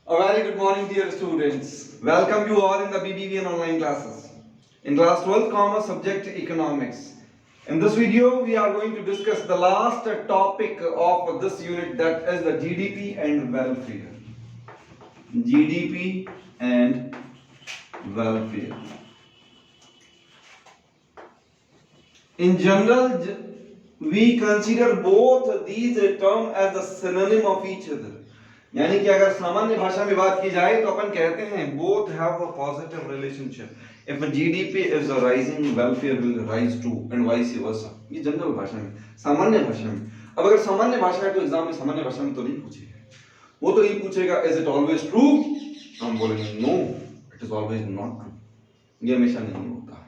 A very good morning, dear students. Welcome you all in the BBVN online classes. In class 12th commerce subject economics. In this video, we are going to discuss the last topic of this unit, that is the GDP and welfare. GDP and welfare. In general, we consider both these terms as the synonym of each other. यानी कि अगर सामान्य भाषा में बात की जाए तो अपन कहते हैं both have a positive relationship. If GDP is rising, welfare will rise too and vice versa. ये जनरल भाषा में, सामान्य भाषा में. अब अगर सामान्य भाषा है तो एग्जाम में सामान्य भाषा में तो नहीं पूछेगा. वो तो नहीं पूछेगा is it always true? हम बोलेंगे no, it is always not true. ये हमेशा नहीं होता.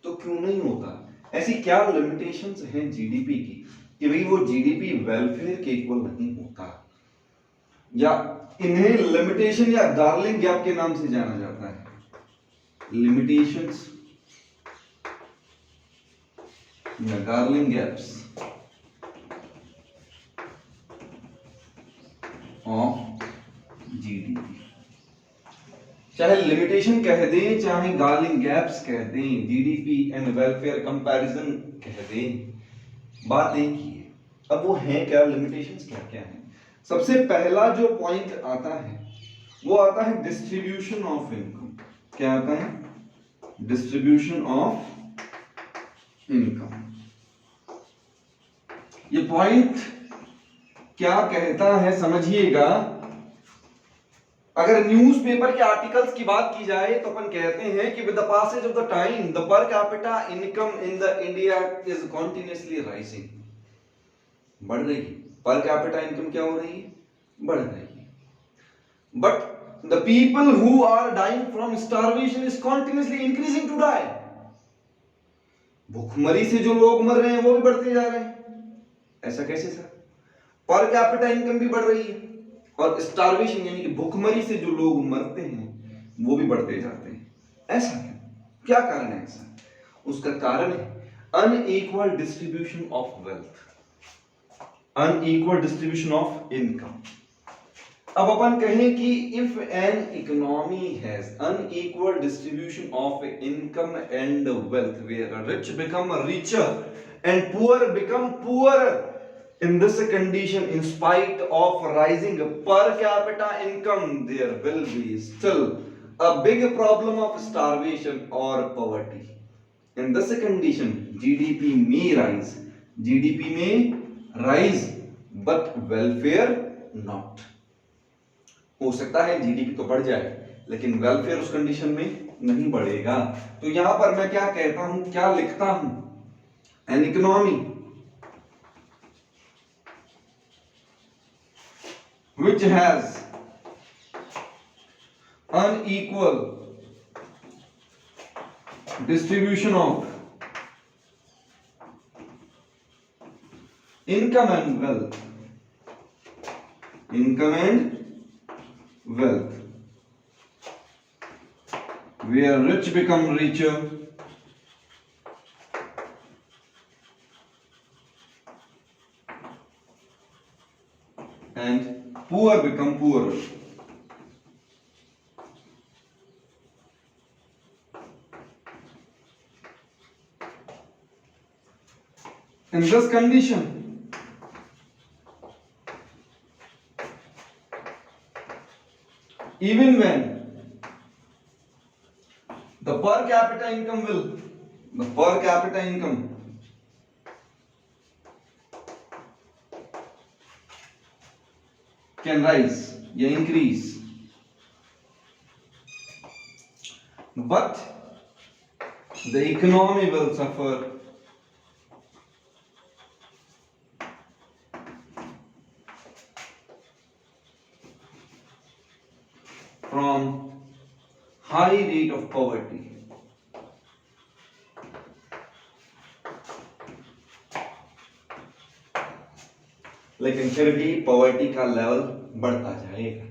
तो क्यों नहीं होता? ऐसी क्या लिमिटेशंस हैं जीडीपी की कि भाई वो जीडीपी वेलफेयर के इक्वल नहीं होता, या इन्हें लिमिटेशन या डार्लिंग गैप के नाम से जाना जाता है. लिमिटेशंस या डार्लिंग गैप्स ऑफ जीडीपी. चाहे लिमिटेशन कह दें, चाहे डार्लिंग गैप्स कह दें, जीडीपी एंड वेलफेयर कंपैरिजन कह दें, बात एक ही है. अब वो है क्या, लिमिटेशंस क्या क्या है? सबसे पहला जो पॉइंट आता है वो आता है डिस्ट्रीब्यूशन ऑफ इनकम. क्या आता है? Distribution of income. ये पॉइंट क्या कहता है समझिएगा. अगर न्यूज़पेपर के आर्टिकल्स की बात की जाए तो अपन कहते हैं कि with the passage of the time the per capita income in the India is continuously rising. बढ़ रही है. पर कैपिटा इनकम क्या हो रही है? बढ़ रही है. But the people who are dying from starvation is continuously increasing to die. भूखमरी से जो लोग मर रहे हैं वो भी बढ़ते जा रहे हैं. ऐसा कैसे सर? पर कैपिटा इनकम भी बढ़ रही है और स्टारवेशन यानी कि भूखमरी से जो लोग मरते हैं वो भी बढ़ते जाते हैं. ऐसा क्यों? क्या कारण है ऐसा? उसका कारण है unequal distribution of wealth, unequal distribution of income. अब अपन कहें कि if an economy has unequal distribution of income and wealth, where rich become richer and poor become poorer. In this condition, in spite of rising per capita income, there will be still a big problem of starvation or poverty. In this condition, GDP may rise. GDP may rise, but welfare not. हो सकता है GDP तो बढ़ जाए, लेकिन welfare उस condition में नहीं बढ़ेगा. तो यहां पर मैं क्या कहता हूं, क्या लिखता हूं? An economy which has unequal distribution of income and wealth, where rich become richer and poor become poorer. In this condition, even when the per capita income can rise या increase, but the economy will suffer from high rate of poverty. लेकिन फिर भी poverty का level बढ़ता जाएगा.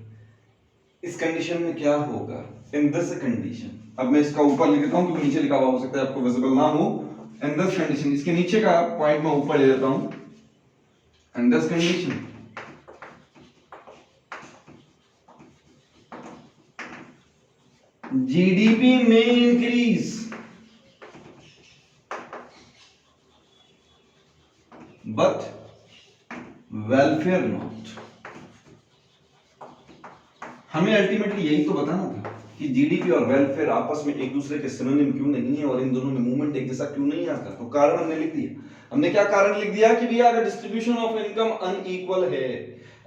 इस condition में क्या होगा? इन दिस कंडीशन, अब मैं इसका ऊपर लिख देता हूं क्योंकि नीचे लिखा हुआ हो सकता है आपको विजिबल ना हो. इन दिस कंडीशन, इसके नीचे का पॉइंट मैं ऊपर ले लेता हूं. इन दिस कंडीशन जीडीपी में इंक्रीज बट वेलफेयर नॉट। हमें अल्टीमेटली यही तो बताना था कि जीडीपी और वेलफेयर आपस में एक दूसरे के सिनोनिम क्यों नहीं है और इन दोनों में मूवमेंट एक जैसा क्यों नहीं आता। तो कारण हमने लिख दिया। हमने क्या कारण लिख दिया कि भैया अगर डिस्ट्रीब्यूशन ऑफ इनकम अनइक्वल है,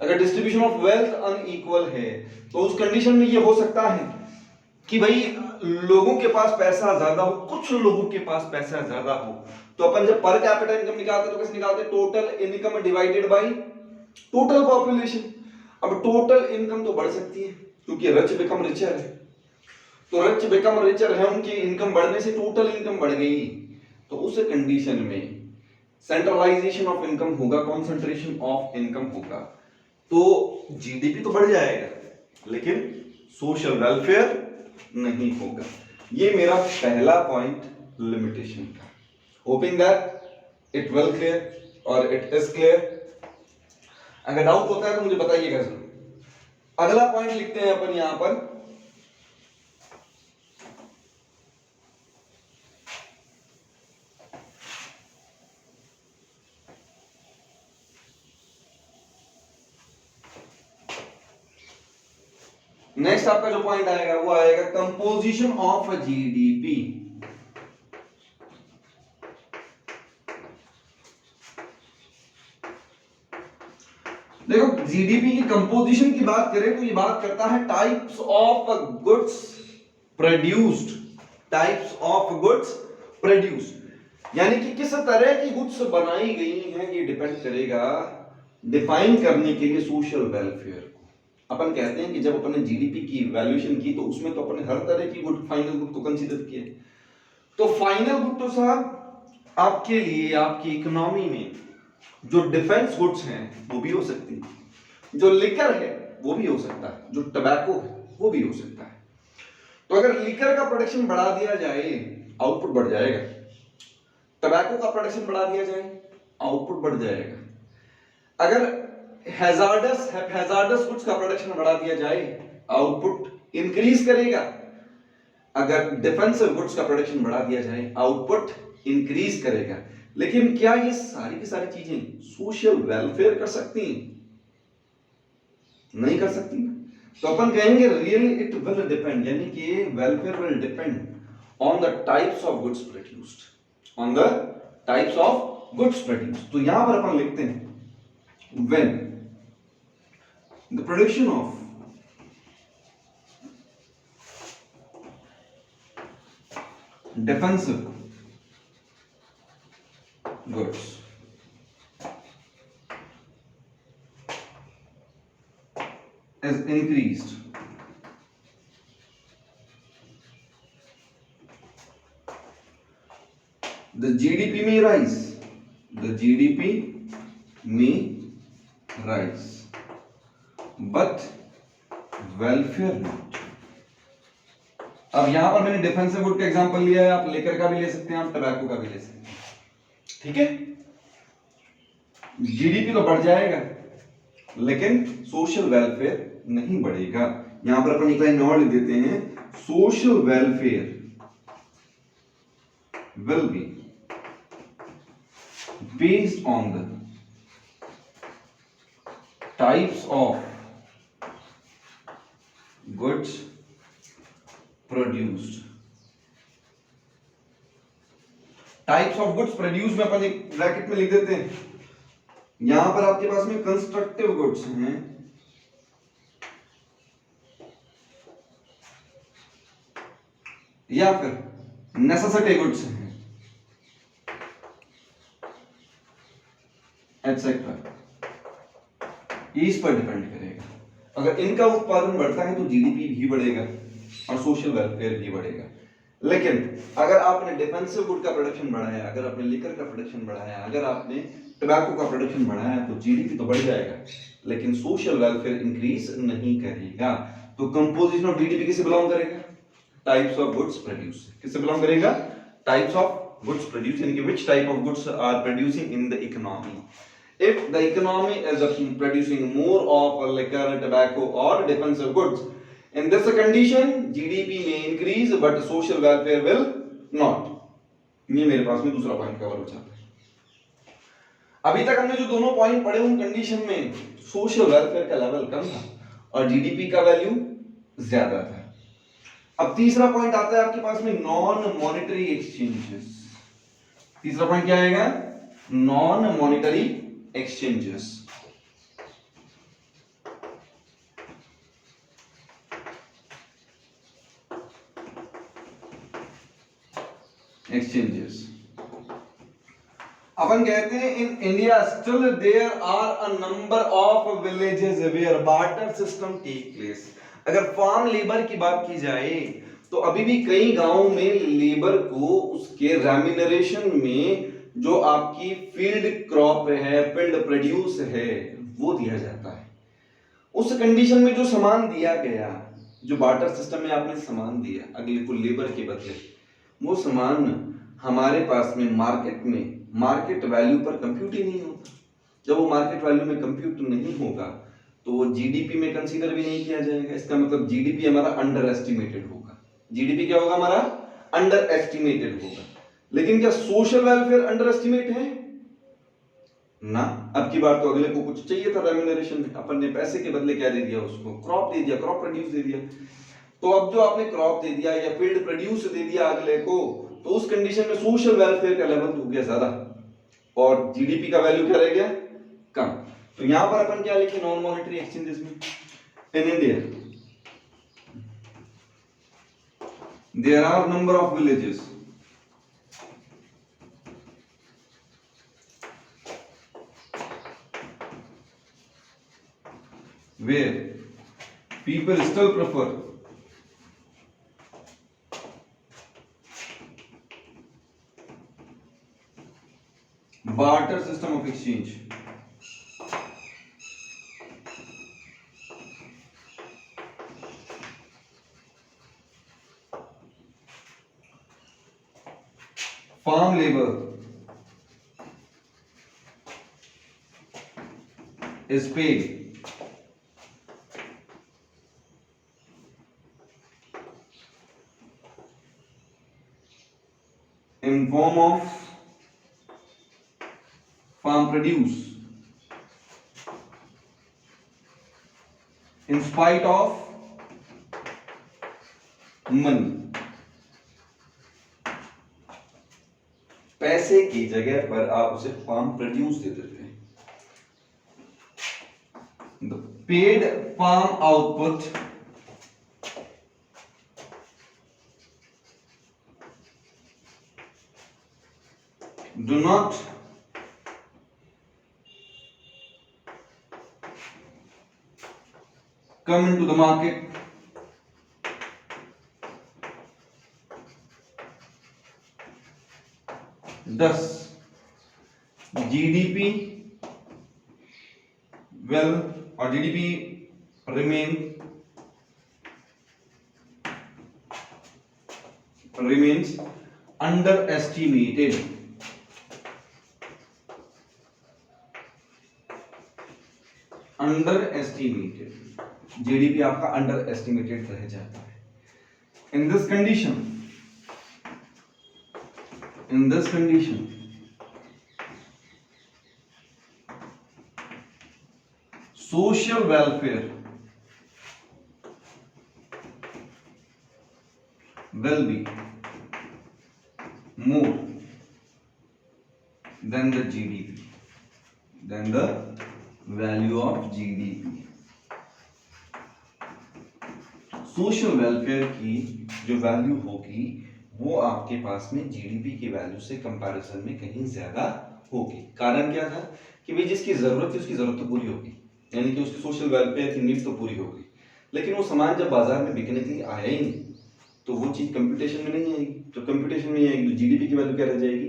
अगर डिस्ट्रीब्यूशन ऑफ वेल्थ अनइक्वल है, तो उस कंडीशन में ये हो सकता है कि भाई लोगों के पास पैसा ज्यादा हो, कुछ लोगों के पास पैसा ज्यादा हो। तो अपन जब पर कैपिटा इनकम निकालते तो कैसे निकालते? Total income divided by total population. अब टोटल इनकम तो बढ़ सकती है क्योंकि रिच बिकम रिचर है, तो रिच बिकम रिचर है, उनकी इनकम बढ़ने से टोटल इनकम बढ़ गई। तो उस कंडीशन में सेंट्रलाइजेशन ऑफ इनकम होगा, कॉन्सेंट्रेशन ऑफ इनकम होगा, तो जीडीपी तो बढ़ जाएगा लेकिन सोशल वेलफेयर नहीं होगा। ये मेरा पहला पॉइंट लिमिटेशन का। Hoping that it well clear और इट इज क्लियर। अगर डाउट होता है तो मुझे बताइएगा जरूर। अगला पॉइंट लिखते हैं अपन यहां पर, नेक्स्ट आपका जो पॉइंट आएगा वो आएगा कंपोजिशन ऑफ जीडीपी। देखो जीडीपी की कंपोजिशन की बात करें तो ये बात करता है types of goods produced, types of goods produced, यानी कि किस तरह की गुड्स बनाई गई हैं ये डिपेंड करेगा डिफाइन करने के लिए सोशल वेलफेयर को। अपन कहते हैं कि जब अपन ने जीडीपी की वैल्यूएशन की तो उसमें तो अपन ने हर तरह की गुड, फाइनल गुड को कंसीडर किया। तो फाइनल गुड तो साहब आपके लिए आपकी इकोनॉमी में जो डिफेंस गुड्स हैं वो भी हो सकती है, जो लिकर है वो भी हो सकता है, जो टबैको है वो भी हो सकता है। तो अगर लिकर का प्रोडक्शन बढ़ा दिया जाए आउटपुट बढ़ जाएगा, टबैको का प्रोडक्शन बढ़ा दिया जाए आउटपुट बढ़ जाएगा। अगर हैजार्डस गुड्स का प्रोडक्शन बढ़ा दिया जाए आउटपुट इंक्रीज करेगा। अगर डिफेंसिव गुड्स का प्रोडक्शन बढ़ा दिया जाए आउटपुट इंक्रीज करेगा। लेकिन क्या ये सारी की सारी चीजें सोशल वेलफेयर कर सकती हैं? नहीं कर सकती। तो अपन कहेंगे रियली इट विल डिपेंड, यानी कि welfare will depend on the types of goods produced, on the types of goods produced. तो यहां पर अपन लिखते हैं when the production of defensive goods is increased, the GDP may rise, the GDP may rise, but welfare not। अब यहां पर मैंने defensive good का एग्जांपल लिया है, आप लेकर का भी ले सकते हैं, आप टबैको का भी ले सकते हैं, ठीक है। जीडीपी तो बढ़ जाएगा लेकिन सोशल वेलफेयर नहीं बढ़ेगा। यहां पर अपन एक लाइन और लिख देते हैं, social welfare will be based on the types of goods produced. Types of goods produce में अपन एक ब्रैकेट में लिख देते हैं, यहां पर आपके पास में कंस्ट्रक्टिव गुड्स हैं या फिर नेसेसिटी गुड्स हैं एटसेट्रा। इस पर डिपेंड करेगा। अगर इनका उत्पादन बढ़ता है तो जीडीपी भी बढ़ेगा और सोशल वेलफेयर भी बढ़ेगा। लेकिन अगर आपने डिफेंसिव गुड का प्रोडक्शन बढ़ाया, अगर आपने लिकर का प्रोडक्शन बढ़ाया, अगर आपने टबैको का प्रोडक्शन बढ़ाया तो जीडीपी तो बढ़ जाएगा लेकिन सोशल वेलफेयर इंक्रीज नहीं करेगा। तो कंपोजिशन ऑफ जीडीपी किसे बिलोंग करेगा? Types of goods produce. किसे बिलोंग करेगा? टाइप्स ऑफ गुड्स प्रोड्यूस, यानी कि which type of goods are producing in the economy. If the economy is producing more of liquor, tobacco or defensive goods, In this condition GDP may increase but social welfare will not. ये मेरे पास में दूसरा point cover हो जाता है। अभी तक हमने जो दोनों पॉइंट पढ़े उन कंडीशन में सोशल वेलफेयर का लेवल कम था और जीडीपी का वैल्यू ज्यादा था। अब तीसरा पॉइंट आता है आपके पास में नॉन मॉनेटरी एक्सचेंजेस। तीसरा पॉइंट क्या आएगा? Non monetary exchanges. एक्सचेंजेस अपन कहते हैं in India still there are a number of villages where barter system take place. अगर फार्म लेबर की बात की जाए तो अभी भी कई गांवों में लेबर को उसके रेम्यूनरेशन में जो आपकी फील्ड क्रॉप है, फील्ड प्रोड्यूस है, वो दिया जाता है। उस कंडीशन में जो सामान दिया गया, जो बार्टर सिस्टम में आपने सामान दिया अगले को लेबर के बदले, वो सामान हमारे पास में मार्केट वैल्यू पर कंप्यूट ही नहीं होता। जब वो मार्केट वैल्यू में कंप्यूट नहीं होगा तो वो जीडीपी में कंसीडर भी नहीं किया जाएगा। इसका मतलब जीडीपी हमारा अंडर एस्टिमेटेड होगा। जीडीपी क्या होगा? हमारा अंडर एस्टिमेटेड होगा। लेकिन क्या सोशल वेलफेयर अंडर एस्टिमेट है ना? अब की बार तो अगले को कुछ चाहिए था रेम्यूनरेशन में, अपन ने पैसे के बदले क्या दे दिया उसको? क्रॉप दे दिया, क्रॉप प्रोड्यूस दे दिया। तो अब जो आपने क्रॉप दे दिया या फील्ड प्रोड्यूस दे दिया अगले को, तो उस कंडीशन में सोशल वेलफेयर का लेवल हो गया ज्यादा और जीडीपी का वैल्यू क्या रह गया? कम। तो यहां पर अपन क्या लिखे नॉन मॉनेटरी एक्सचेंजेस में? In India there are number of villages where people still prefer barter system of exchange. Farm labor is paid in form of farm produce in spite of money. पैसे की जगह पर आप उसे farm produce दे देते हैं। The paid farm output do not come into the market thus GDP will or GDP remains underestimated. GDP आपका under estimated रह जाता है। In this condition social welfare will be more than the GDP, than the value of GDP. Social welfare की जो value होगी वो आपके पास में जीडीपी की वैल्यू से कंपैरिजन में कहीं ज्यादा होगी। कारण क्या था कि भाई जिसकी जरूरत है उसकी जरूरत तो पूरी होगी, यानी कि उसकी सोशल वेलफेयर की नीड तो पूरी होगी, लेकिन वो सामान जब बाजार में बिकने के लिए आया ही नहीं तो वो चीज कंप्यूटेशन में नहीं आएगी। तो कंप्यूटेशन में आएगी तो जीडीपी की वैल्यू क्या रह जाएगी?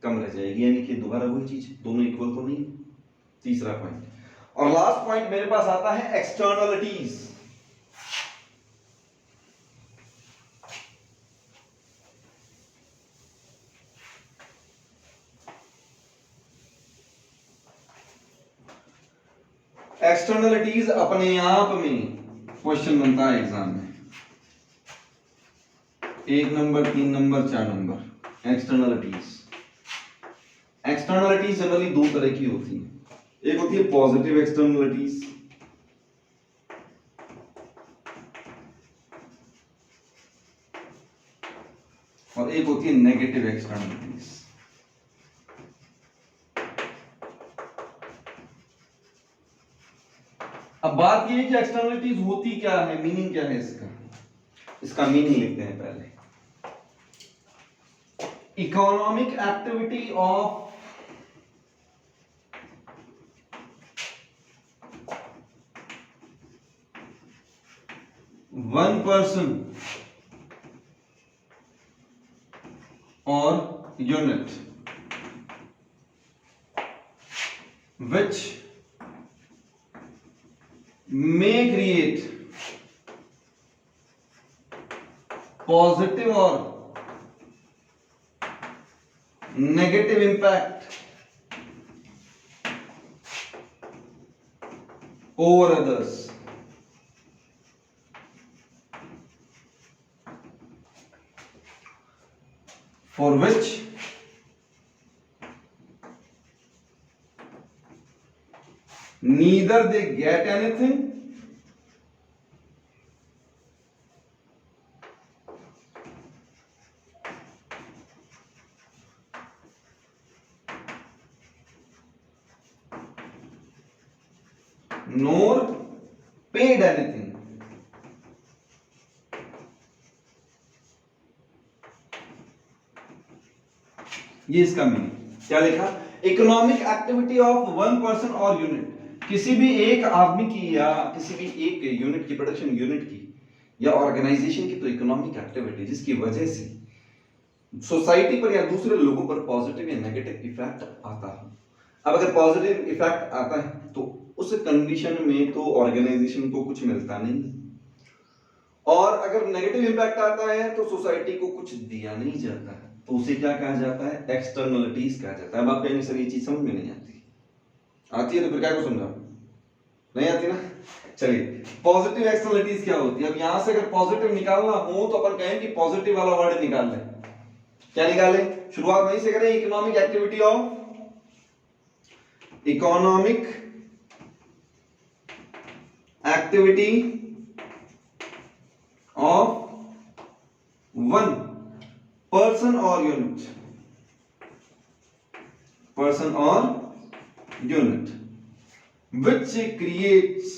कम रह जाएगी, यानी कि दोबारा वही चीज, दोनों इक्वल तो नहीं। तीसरा पॉइंट। और लास्ट पॉइंट मेरे पास आता है एक्सटर्नलिटीज। एक्सटर्नलिटीज अपने आप में क्वेश्चन बनता है एग्जाम में, 1 number, 3 number, 4 number. Externalities. Externalities generally दो तरह की होती है, एक होती है पॉजिटिव एक्सटर्नलिटीज और एक होती है नेगेटिव एक्सटर्नलिटीज। अब बात ये है कि एक्सटर्नलिटीज होती क्या है, मीनिंग क्या है इसका। इसका मीनिंग लिखते हैं पहले। Economic activity of one person or unit which may create positive or negative impact over others, for which neither they get anything nor paid anything। ये इसका मीनिंग क्या लिखा, economic activity of one person और unit, किसी भी एक आदमी की या किसी भी एक यूनिट की, प्रोडक्शन यूनिट की या ऑर्गेनाइजेशन की तो इकोनॉमिक एक्टिविटी जिसकी वजह से सोसाइटी पर या दूसरे लोगों पर पॉजिटिव या नेगेटिव इफेक्ट आता है। अब अगर पॉजिटिव इफेक्ट आता है तो उस कंडीशन में तो ऑर्गेनाइजेशन को कुछ मिलता नहीं, और अगर नेगेटिव इम्पैक्ट आता है तो सोसाइटी को कुछ दिया नहीं जाता है, तो उसे क्या कहा जाता है, एक्सटर्नलिटीज कहा जाता है। अब आपको सर ये चीज समझ में नहीं आती, आती है तो फिर क्या को समझाओ, नहीं आती ना। चलिए पॉजिटिव एक्सटर्नलिटीज क्या होती है। अब यहां से अगर पॉजिटिव निकालना हो तो अपन कहें कि पॉजिटिव वाला वर्ड निकाल लें। क्या निकालें, शुरुआत वहीं से करें, economic activity of, economic activity of one person और यूनिट, पर्सन और unit which creates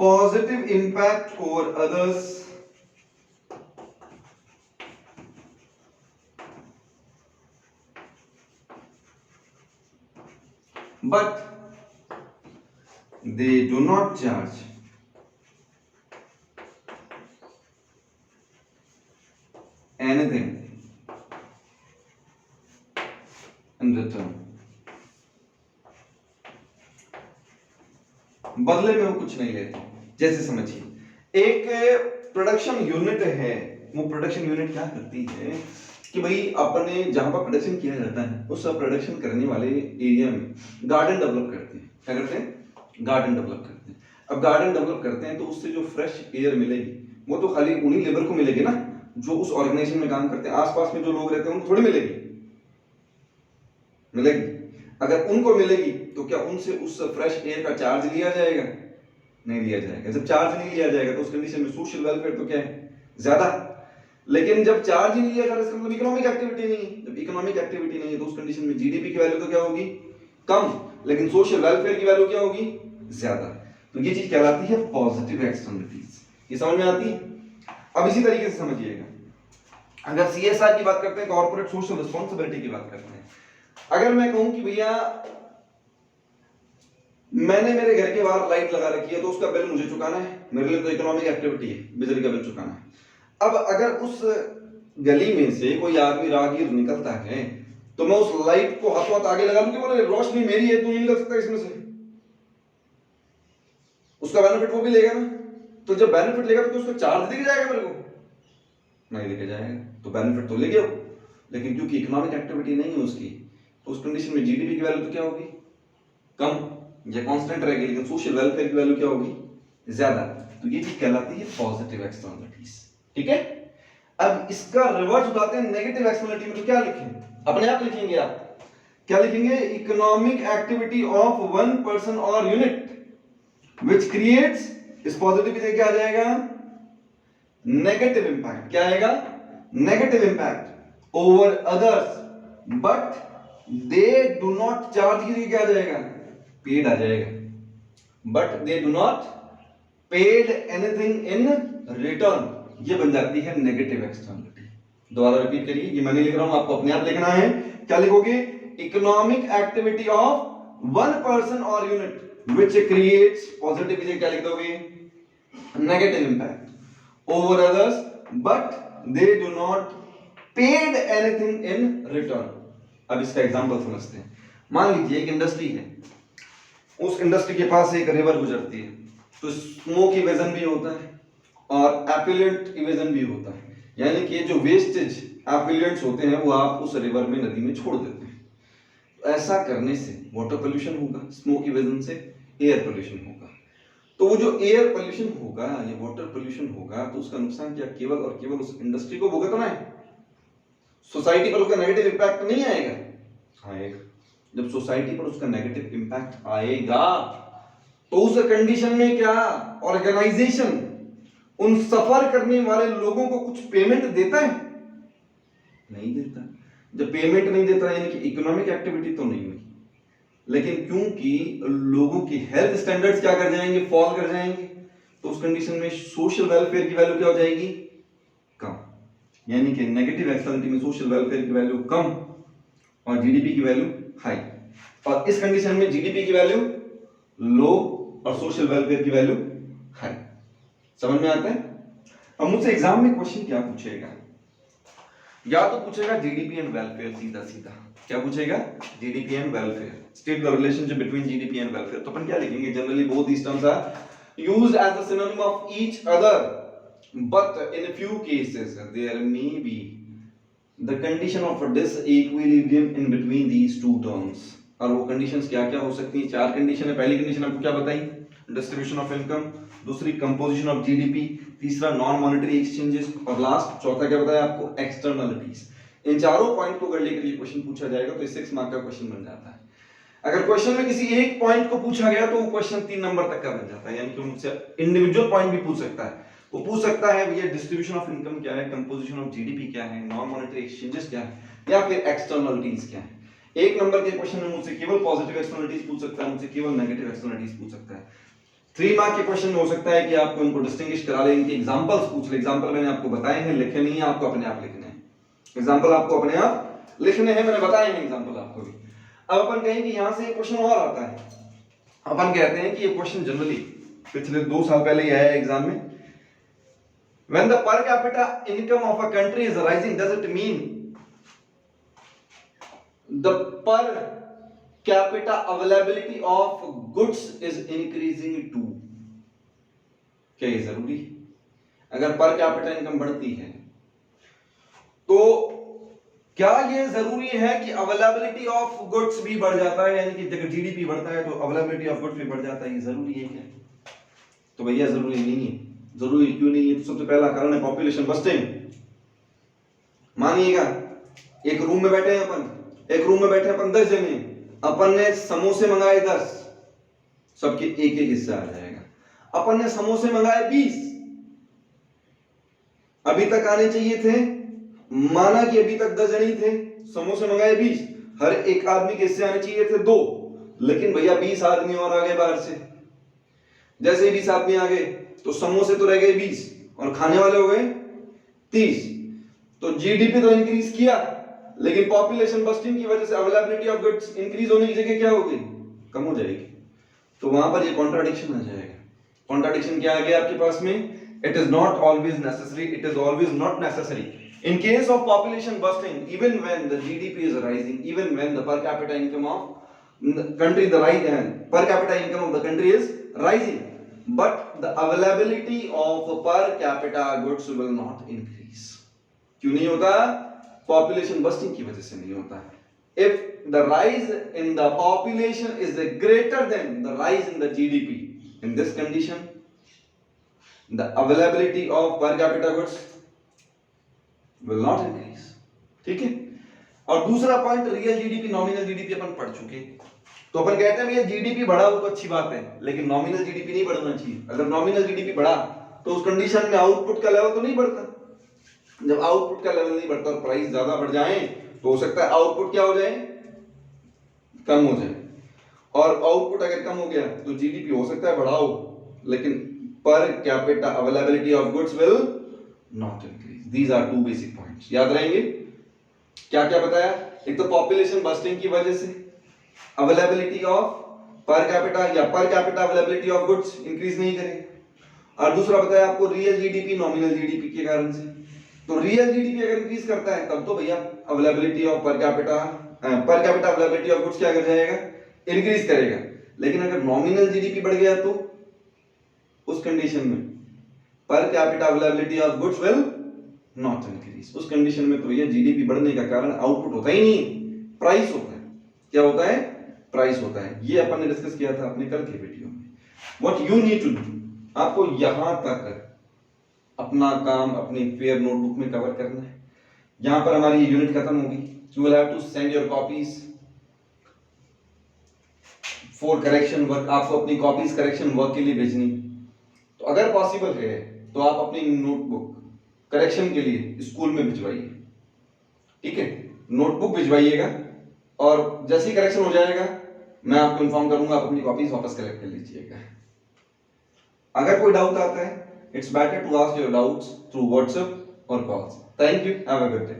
positive impact over others but they do not charge anything in return। बदले में वो कुछ नहीं लेते। जैसे समझिए एक प्रोडक्शन यूनिट है, वो प्रोडक्शन यूनिट क्या करती है कि भाई अपने जहां पर प्रोडक्शन किया जाता है उस प्रोडक्शन करने वाले एरिया में गार्डन डेवलप करते हैं। क्या करते हैं, गार्डन डेवलप करते हैं। अब गार्डन डेवलप करते हैं तो उससे जो फ्रेश एयर मिलेगी वो तो खाली उन्हीं लेबर को मिलेगी ना जो उस ऑर्गेनाइजेशन में काम करते हैं। आसपास में जो लोग रहते हैं उनको थोड़ी मिलेगी, मिलेगी। अगर उनको मिलेगी तो क्या उनसे उस फ्रेश एयर का चार्ज लिया जाएगा, नहीं लिया जाएगा। जब चार्ज नहीं लिया जाएगा तो उस कंडीशन में सोशल वेलफेयर तो क्या है, ज्यादा। लेकिन जब चार्ज ही नहीं लिया जा रहा इसका मतलब इकोनॉमिक एक्टिविटी नहीं है। जब इकोनॉमिक एक्टिविटी नहीं है तो उस कंडीशन में जीडीपी की वैल्यू तो क्या होगी, कम, लेकिन सोशल वेलफेयर की वैल्यू क्या होगी, ज्यादा। तो ये चीज कहलाती है पॉजिटिव एक्सटर्नलिटीज। ये समझ में आती है। अब इसी तरीके से समझिएगा, अगर सीएसआर की बात करते हैं, कॉर्पोरेट सोशल रिस्पांसिबिलिटी की बात करते हैं। अगर मैं कहूं कि भैया मैंने मेरे घर के बाहर लाइट लगा रखी है तो उसका बिल मुझे चुकाना है, मेरे लिए तो इकोनॉमिक एक्टिविटी है, बिजली का बिल चुकाना है। अब अगर उस गली में से कोई आदमी राहगीर निकलता है तो मैं उस लाइट को हाथों हाथ आगे लगा लूं कि बोले रोशनी मेरी है, तू नहीं निकल सकता इसमें से। उसका बेनिफिट वो भी लेगा ना। तो जब बेनिफिट लेगा तो उसको चार्ज दिया जाएगा, मेरे को नहीं लेके जाएगा। तो बेनिफिट तो ले गया, लेकिन क्योंकि इकोनॉमिक एक्टिविटी नहीं है उसकी तो उस कंडीशन में जीडीपी की वैल्यू तो क्या होगी, कम या कांस्टेंट रहेगी, लेकिन सोशल वेलफेयर की वैल्यू क्या होगी, ज्यादा। तो ये चीज कहलाती है पॉजिटिव एक्सटर्नलिटीज। ठीक है, अब इसका रिवर्स उठाते हैं नेगेटिव एक्सटर्नलिटी में। तो क्या लिखें, अपने आप लिखेंगे आप, क्या लिखेंगे, economic activity of one person और यूनिट विच क्रिएट्स, इस पॉजिटिव की जगह क्या आ जाएगा, नेगेटिव इंपैक्ट। क्या आएगा, negative impact over others but they do not charge, की जगह क्या आ जाएगा, पेड आ जाएगा, but they do not paid anything in return, ये बन जाती है नेगेटिव एक्सटर्नलिटी। दोबारा रिपीट करिए, ये मैंने लिख रहा हूं, आपको अपने आप लिखना है। क्या लिखोगे, economic activity of one person और यूनिट विच क्रिएट्स, पॉजिटिव की जगह क्या लिख दोगे, negative impact over others but they do not paid anything in return. अब इसका एग्जांपल समझते हैं। मान लीजिए एक इंडस्ट्री है, उस इंडस्ट्री के पास एक रिवर गुजरती है, तो स्मोक इवेजन भी होता है और एफिलिएंट इवेजन भी होता है, यानी कि जो वेस्टेज एफिलिएंट्स होते हैं वो आप उस रिवर में, नदी में छोड़ देते हैं। तो ऐसा करने से वाटर पोल्यूशन होगा, स्मोक इवेजन से एयर पोल्यूशन होगा। तो वो जो एयर पोल्यूशन होगा या वाटर पोल्यूशन होगा, तो उसका नुकसान क्या केवल और केवल उस इंडस्ट्री को भुगतना है, सोसाइटी पर उसका नेगेटिव इंपैक्ट नहीं आएगा। आएगा, जब सोसाइटी पर उसका नेगेटिव इंपैक्ट आएगा तो उस कंडीशन में क्या ऑर्गेनाइजेशन उन सफर करने वाले लोगों को कुछ पेमेंट देता है, नहीं देता। जब पेमेंट नहीं देता यानी कि इकोनॉमिक एक्टिविटी तो नहीं हुई, लेकिन क्योंकि लोगों की हेल्थ स्टैंडर्ड्स क्या कर जाएंगे, फॉल कर जाएंगे, तो उस कंडीशन में सोशल वेलफेयर की वैल्यू क्या हो जाएगी, कम। यानी कि नेगेटिव एक्सटर्नलिटी में सोशल वेलफेयर की वैल्यू कम और जीडीपी की वैल्यू हाई, और इस कंडीशन में जीडीपी की वैल्यू लो और सोशल वेलफेयर की वैल्यू हाई। समझ में आता है? अब मुझसे एग्जाम में क्वेश्चन क्या पूछेगा, या तो पूछेगा जीडीपी एंड वेलफेयर, सीधा सीधा क्या पूछेगा, GDP and welfare, state the relationship between GDP and welfare. तो अपन क्या लिखेंगे, generally both these terms are used as a synonym of each other but in a few cases there may be the condition of a disequilibrium in between these two terms। और वो conditions क्या क्या हो सकती हैं, चार condition है। पहली कंडीशन आपको क्या बताई, डिस्ट्रीब्यूशन ऑफ इनकम, दूसरी कंपोजिशन ऑफ जीडीपी, तीसरा नॉन मॉनेटरी एक्सचेंजेस, और लास्ट चौथा क्या बताया आपको, एक्सटर्नलिटीज। इन चारों पॉइंट को अगर लेकर ये क्वेश्चन पूछा जाएगा तो 6 मार्क का क्वेश्चन बन जाता है। अगर क्वेश्चन में किसी एक पॉइंट को पूछा गया तो वो क्वेश्चन 3 नंबर तक का बन जाता है, यानी कि उनसे इंडिविजुअल पॉइंट भी पूछ सकता है। वो पूछ सकता है भैया डिस्ट्रीब्यूशन ऑफ इनकम क्या है, कंपोजिशन ऑफ जीडीपी क्या है, नॉन मॉनेटरी एक्सचेंजेस क्या है, या फिर एक्सटर्नलिटीज क्या है। एक नंबर के क्वेश्चन में मुझसे केवल पॉजिटिव एक्सटर्नलिटीज पूछ सकता है, मुझसे केवल नेगेटिव एक्सटर्नलिटीज पूछ सकता है। 3 मार्क के क्वेश्चन में हो सकता है कि आपको इनको डिस्टिंग्विश करा ले, इनके एग्जांपल्स पूछ ले। एग्जांपल मैंने आपको बताए हैं, लिखे नहीं है, आपको अपने आप लिखने हैं। एग्जांपल आपको अपने आप लिखने हैं, मैंने बताए हैं एग्जांपल आपको भी। अब अपन कहें कि यहां से एक क्वेश्चन और आता है, अपन कहते हैं कि ये क्वेश्चन जनरली पिछले 2 साल पहले ही आया है एग्जाम में। When the per capita income of a country is rising, does it mean the per capita availability of goods is increasing too? क्या ये जरूरी है? अगर पर कैपिटा इनकम बढ़ती है तो क्या ये जरूरी है कि अवेलेबिलिटी ऑफ गुड्स भी बढ़ जाता है, यानी कि जब जीडीपी बढ़ता है तो अवेलेबिलिटी ऑफ गुड्स भी बढ़ जाता है, ये जरूरी है क्या? तो भैया जरूरी नहीं है। जरूरी क्यों नहीं है? तो सबसे पहला कारण है पॉपुलेशन बस्टिंग। मानिएगा एक रूम में बैठे हैं अपन 10 जने, अपन ने समोसे मंगाए 10, सबके एक एक हिस्सा आ जाएगा। अपन ने समोसे मंगाए 20, अभी तक आने चाहिए थे, माना कि अभी तक 10 जने थे, समोसे मंगाए 20, हर एक आदमी के हिस्से आने चाहिए थे 2, लेकिन भैया 20 आदमी और आ गए बाहर से। जैसे ही 20 आदमी आ गए तो समोसे तो रह गए 20 और खाने वाले हो गए 30। तो जीडीपी तो इंक्रीज किया, लेकिन पॉपुलेशन बस्टिंग की वजह से अवेलेबिलिटी ऑफ गुड्स इंक्रीज होने की जगह क्या होगी, कम हो जाएगी। तो वहां पर ये कॉन्ट्राडिक्शन आ जाएगा। कॉन्ट्राडिक्शन क्या आ गया आपके पास में, it is not always necessary, it is always not necessary. In case of population busting, even when the GDP is rising, even when the per capita income of the country, per capita income of the country is rising, but the availability of per capita goods will not increase. क्यों नहीं होता? Population busting की वजह से नहीं होता। If the rise in the population is greater than the rise in the GDP. In this condition, the availability of per capita goods will not increase. ठीक है। और दूसरा point real GDP nominal GDP अपन पढ़ चुके। तो अपन कहते हैं भैया जीडीपी बढ़ा हो तो अच्छी बात है, लेकिन नॉमिनल जीडीपी नहीं बढ़ना चाहिए। अगर नॉमिनल जीडीपी बढ़ा तो उस कंडीशन में आउटपुट का लेवल तो नहीं बढ़ता। जब आउटपुट का लेवल नहीं बढ़ता और प्राइस ज्यादा बढ़ जाए तो हो सकता है आउटपुट क्या हो जाए, कम हो जाए। और आउटपुट अगर कम हो गया तो जीडीपी हो सकता है बढ़ाओ, लेकिन per capita availability of goods will not increase. These are two basic points, याद रहेंगे। क्या क्या बताया? एक तो पॉपुलेशन बस्टिंग की वजह से अवेलेबिलिटी ऑफ पर कैपिटा या पर capita availability of goods increase नहीं करेगा। और दूसरा बताया आपको रियल जीडीपी नॉमिनल जीडीपी के कारण से। तो रियल जीडीपी अगर इंक्रीज करता है तब तो भैया अवेलेबिलिटी ऑफ पर कैपिटा अवेलेबिलिटी ऑफ गुड्स क्या कर जाएगा, इंक्रीज करेगा। लेकिन अगर नॉमिनल जीडीपी बढ़ गया तो उस कंडीशन में पर capita availability of goods will not increase. उस कंडीशन में तो भैया जीडीपी बढ़ने का कारण आउटपुट होता ही नहीं, प्राइस होता है। क्या होता है? प्राइस होता है। ये अपन ने डिस्कस किया था अपने कल के वीडियो में। What you need to do, आपको यहां तक अपना काम अपनी फेयर नोटबुक में कवर करना है। यहां पर हमारी ये यूनिट खत्म होगी। You will have to send your copies for correction work. आपको अपनी कॉपीज करेक्शन वर्क के लिए भेजनी। तो अगर पॉसिबल है तो आप अपनी नोटबुक करेक्शन के लिए स्कूल में भिजवाइए, ठीक है। नोटबुक भिजवाइएगा और जैसे ही करेक्शन हो जाएगा मैं आपको इन्फॉर्म करूंगा, आप अपनी कॉपीज वापस कलेक्ट कर लीजिएगा। अगर कोई डाउट आता है, it's better to ask your doubts through WhatsApp or calls. Thank you. Have a good day.